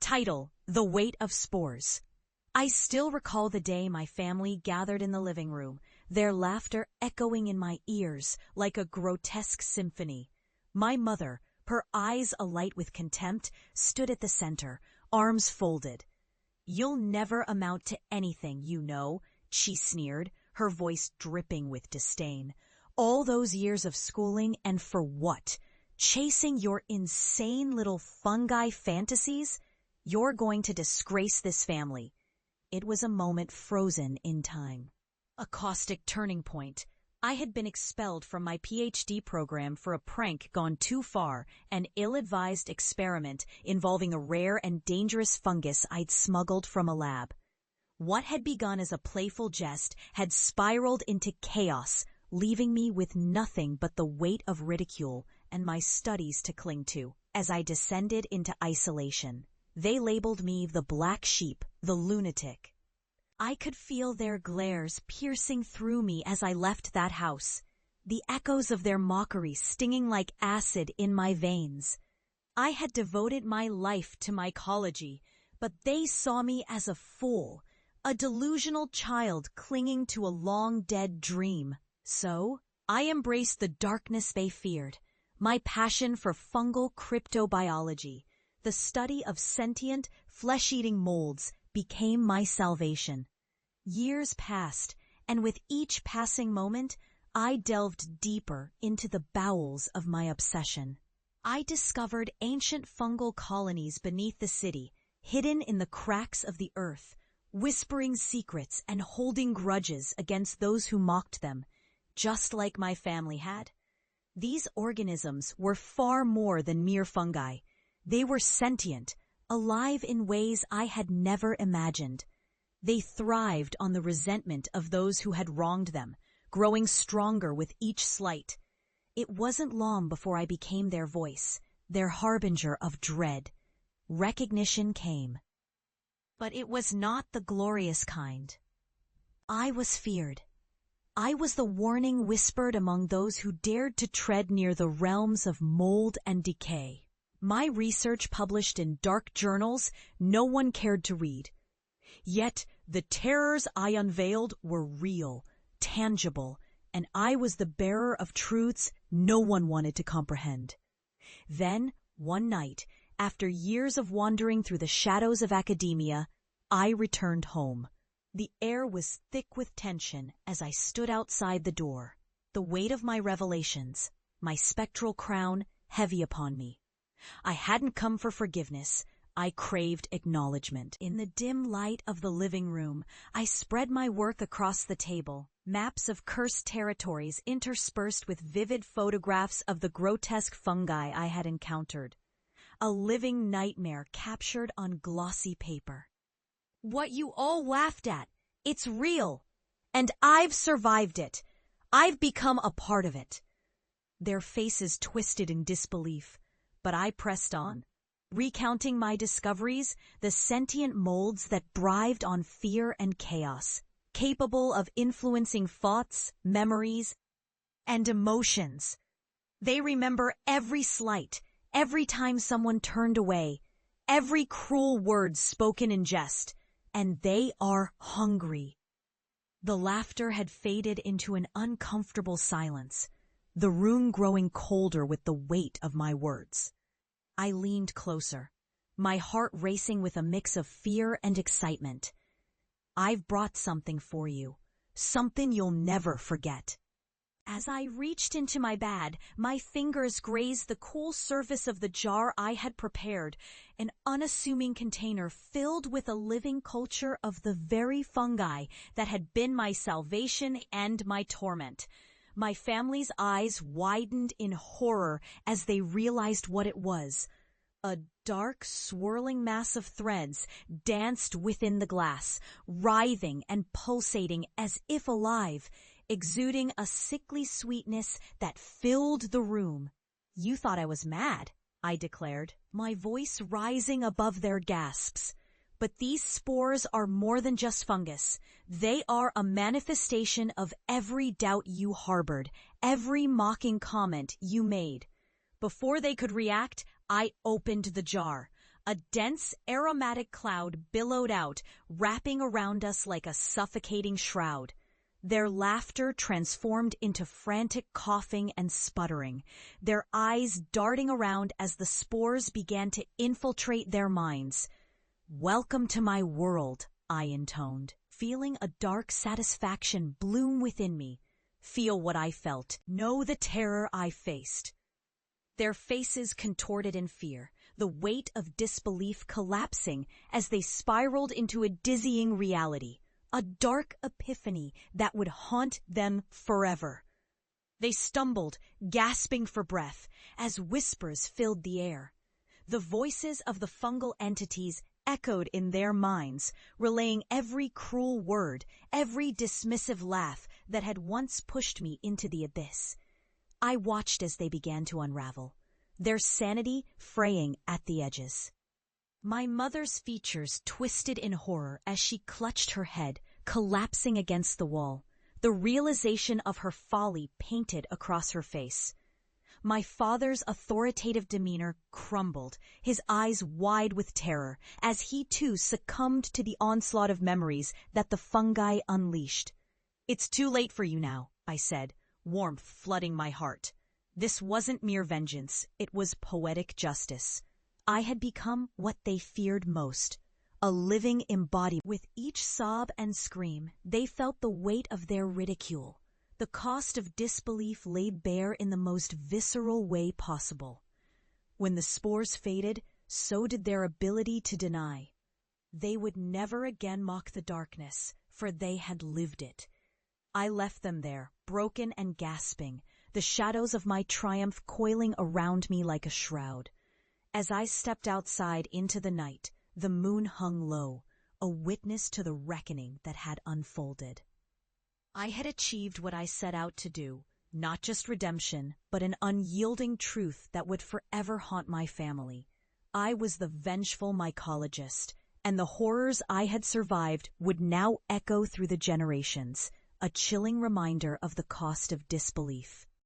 Title: The Weight of Spores. I still recall the day my family gathered in the living room, their laughter echoing in my ears like a grotesque symphony. My mother, her eyes alight with contempt, stood at the center, arms folded. "You'll never amount to anything, you know," she sneered, her voice dripping with disdain. "All those years of schooling, and for what? Chasing your insane little fungi fantasies? You're going to disgrace this family." It was a moment frozen in time. A caustic turning point. I had been expelled from my PhD program for a prank gone too far, an ill-advised experiment involving a rare and dangerous fungus I'd smuggled from a lab. What had begun as a playful jest had spiraled into chaos, leaving me with nothing but the weight of ridicule and my studies to cling to. As I descended into isolation, they labeled me the black sheep, the lunatic. I could feel their glares piercing through me as I left that house, the echoes of their mockery stinging like acid in my veins. I had devoted my life to mycology, but they saw me as a fool, a delusional child clinging to a long-dead dream. So, I embraced the darkness they feared, my passion for fungal cryptobiology. The study of sentient, flesh-eating molds became my salvation. Years passed, and with each passing moment, I delved deeper into the bowels of my obsession. I discovered ancient fungal colonies beneath the city, hidden in the cracks of the earth, whispering secrets and holding grudges against those who mocked them, just like my family had. These organisms were far more than mere fungi. They were sentient, alive in ways I had never imagined. They thrived on the resentment of those who had wronged them, growing stronger with each slight. It wasn't long before I became their voice, their harbinger of dread. Recognition came. But it was not the glorious kind. I was feared. I was the warning whispered among those who dared to tread near the realms of mold and decay. My research published in dark journals no one cared to read. Yet the terrors I unveiled were real, tangible, and I was the bearer of truths no one wanted to comprehend. Then, one night, after years of wandering through the shadows of academia, I returned home. The air was thick with tension as I stood outside the door, the weight of my revelations, my spectral crown, heavy upon me. I hadn't come for forgiveness. I craved acknowledgement. In the dim light of the living room, I spread my work across the table, maps of cursed territories interspersed with vivid photographs of the grotesque fungi I had encountered. A living nightmare captured on glossy paper. What you all laughed at, it's real. And I've survived it. I've become a part of it. Their faces twisted in disbelief. But I pressed on, recounting my discoveries, the sentient molds that thrived on fear and chaos, capable of influencing thoughts, memories, and emotions. They remember every slight, every time someone turned away, every cruel word spoken in jest, and they are hungry. The laughter had faded into an uncomfortable silence, the room growing colder with the weight of my words. I leaned closer, my heart racing with a mix of fear and excitement. "I've brought something for you, something you'll never forget." As I reached into my bag, my fingers grazed the cool surface of the jar I had prepared, an unassuming container filled with a living culture of the very fungi that had been my salvation and my torment. My family's eyes widened in horror as they realized what it was. A dark, swirling mass of threads danced within the glass, writhing and pulsating as if alive, exuding a sickly sweetness that filled the room. "You thought I was mad," I declared, my voice rising above their gasps. "But these spores are more than just fungus. They are a manifestation of every doubt you harbored, every mocking comment you made." Before they could react, I opened the jar. A dense, aromatic cloud billowed out, wrapping around us like a suffocating shroud. Their laughter transformed into frantic coughing and sputtering, their eyes darting around as the spores began to infiltrate their minds. "Welcome to my world," I intoned, feeling a dark satisfaction bloom within me. Feel what I felt. Know the terror I faced. Their faces contorted in fear, the weight of disbelief collapsing as they spiraled into a dizzying reality, a dark epiphany that would haunt them forever. They stumbled, gasping for breath, as whispers filled the air. The voices of the fungal entities echoed in their minds, relaying every cruel word, every dismissive laugh that had once pushed me into the abyss. I watched as they began to unravel, their sanity fraying at the edges. My mother's features twisted in horror as she clutched her head, collapsing against the wall, the realization of her folly painted across her face. My father's authoritative demeanor crumbled, his eyes wide with terror, as he too succumbed to the onslaught of memories that the fungi unleashed. "It's too late for you now," I said, warmth flooding my heart. This wasn't mere vengeance, it was poetic justice. I had become what they feared most, a living embodiment. With each sob and scream, they felt the weight of their ridicule. The cost of disbelief lay bare in the most visceral way possible. When the spores faded, so did their ability to deny. They would never again mock the darkness, for they had lived it. I left them there, broken and gasping, the shadows of my triumph coiling around me like a shroud. As I stepped outside into the night, the moon hung low, a witness to the reckoning that had unfolded. I had achieved what I set out to do, not just redemption, but an unyielding truth that would forever haunt my family. I was the vengeful mycologist, and the horrors I had survived would now echo through the generations, a chilling reminder of the cost of disbelief.